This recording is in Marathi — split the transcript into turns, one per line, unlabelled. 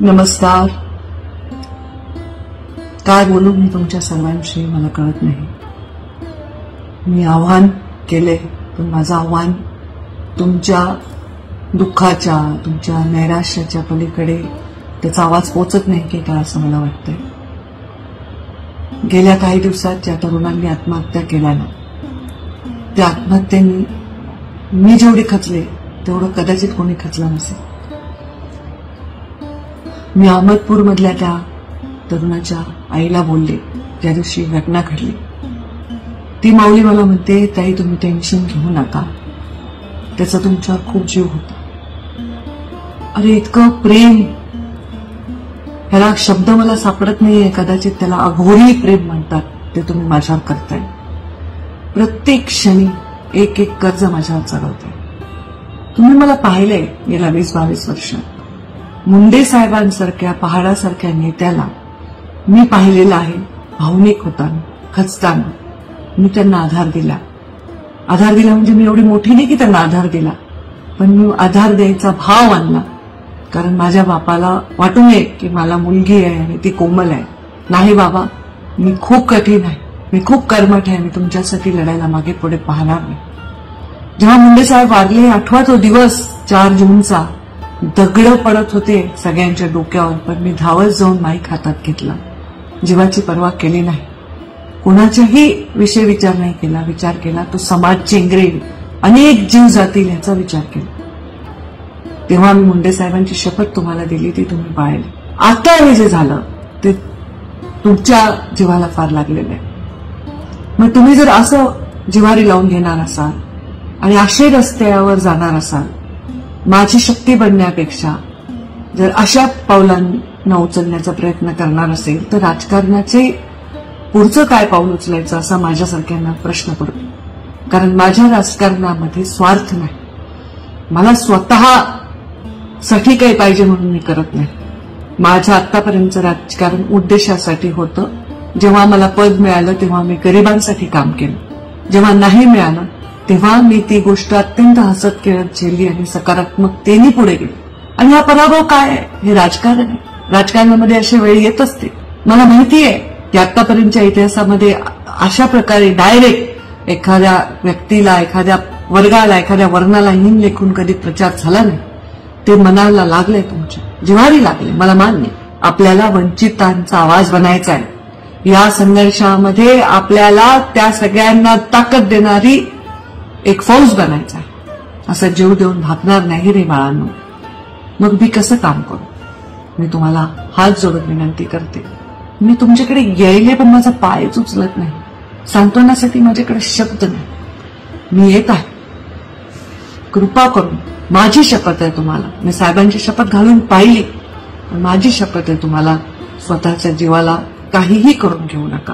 नमस्कार. काय बोलू मी तुमच्या सर्वांशी मला कळत नाही. मी आव्हान केले पण माझं आव्हान तुमच्या दुःखाच्या तुमच्या नैराश्याच्या पलीकडे त्याचा आवाज पोचत नाही की काय असं मला वाटतंय. गेल्या काही दिवसात ज्या तरुणांनी आत्महत्या केल्या ना त्या आत्महत्येने मी जेवढे खचले तेवढं कदाचित कोणी खचलं नसेल. मी अहमदपूर मधल्या त्या तरुणाच्या आईला बोलले ज्या दिवशी घटना घडली. ती माऊली मला म्हणते, ताई तुम्ही टेन्शन घेऊ नका, त्याचा तुमच्यावर खूप जीव होता. अरे इतकं प्रेम, ह्याला शब्द मला सापडत नाहीये. कदाचित त्याला अघोरी प्रेम म्हणतात. ते तुम्ही माझ्यावर करताय. प्रत्येक क्षणी एक एक कर्ज माझ्यावर चढवताय. तुम्ही मला पाहिलंय गेल्या 20-22 वर्ष. मुंडे साहेबांसारख्या पहाडासारख्या नेत्याला मी पाहिलेलं आहे भावनिक होताना, खचताना. मी त्यांना आधार दिला. आधार दिला म्हणजे मी एवढी मोठी नाही की त्यांना आधार दिला, पण मी आधार द्यायचा भाव आणला. कारण माझ्या बापाला वाटू नये की मला मुलगी आहे आणि ती कोमल आहे. नाही बाबा, मी खूप कठीण आहे, मी खूप कर्मठ आहे, मी तुमच्यासाठी लढायला मागे पुढे पाहणार नाही. जेव्हा मुंडे साहेब वारले, आठवा तो दिवस 4 जूनचा, दगड पडत होते सगळ्यांच्या डोक्यावर, पण मी धावत जाऊन माईक हातात घेतला. जीवाची पर्वा केली नाही, कोणाच्याही विषय विचार नाही केला. विचार केला तो समाज चेंगरेल, अनेक जीव जातील याचा विचार केला. तेव्हा मी मुंडे साहेबांची शपथ तुम्हाला दिली, ती तुम्ही पाळली. आता हे जे झालं ते तुमच्या जीवाला फार लागलेलं आहे. मग तुम्ही जर असं जिव्हारी लावून घेणार असाल आणि असे रस्त्यावर जाणार असाल, माझी शक्ती बनण्यापेक्षा जर अशा पावलांना उचलण्याचा प्रयत्न करणार असेल तर राजकारणाचे पुढचं काय पाऊल उचलायचं असा माझ्यासारख्यांना प्रश्न पडतो. कारण माझ्या राजकारणामध्ये स्वार्थ नाही. मला स्वतःसाठी काही पाहिजे म्हणून मी करत नाही. माझं आतापर्यंतचं राजकारण उद्देशासाठी होतं. जेव्हा मला पद मिळालं तेव्हा मी गरिबांसाठी काम केलं. जेव्हा नाही मिळालं तेव्हा मी ती गोष्ट अत्यंत हसत खेळत झेलली आणि सकारात्मकतेने पुढे गेली. आणि हा पराभव काय आहे? हे राजकारण आहे. राजकारणामध्ये अशी वेळ येत असते. मला माहिती आहे की आतापर्यंतच्या इतिहासामध्ये अशा प्रकारे डायरेक्ट एखाद्या व्यक्तीला, एखाद्या वर्गाला, एखाद्या वर्णाला हीन लेखून कधी प्रचार झाला नाही. ते मनाला लागले, तुमच्या जिव्हारी लागले. मला मान्य, आपल्याला वंचितांचा आवाज बनायचा आहे. या संघर्षामध्ये आपल्याला त्या सगळ्यांना ताकद देणारी एक फौज बनायचा आहे. असं जीव देऊन भागणार नाही रे बाळांनो. मग मी कसं काम करू? मी तुम्हाला हात जोडून विनंती करते. मी तुमच्याकडे गेले पण माझा पायच उचलत नाही. सांत्वनासाठी माझ्याकडे शब्द नाही. मी येत आहे. कृपा करून, माझी शपथ आहे तुम्हाला, मी साहेबांची शपथ घालून पाहिली, पण माझी शपथ आहे तुम्हाला, स्वतःच्या जीवाला काहीही करून घेऊ नका.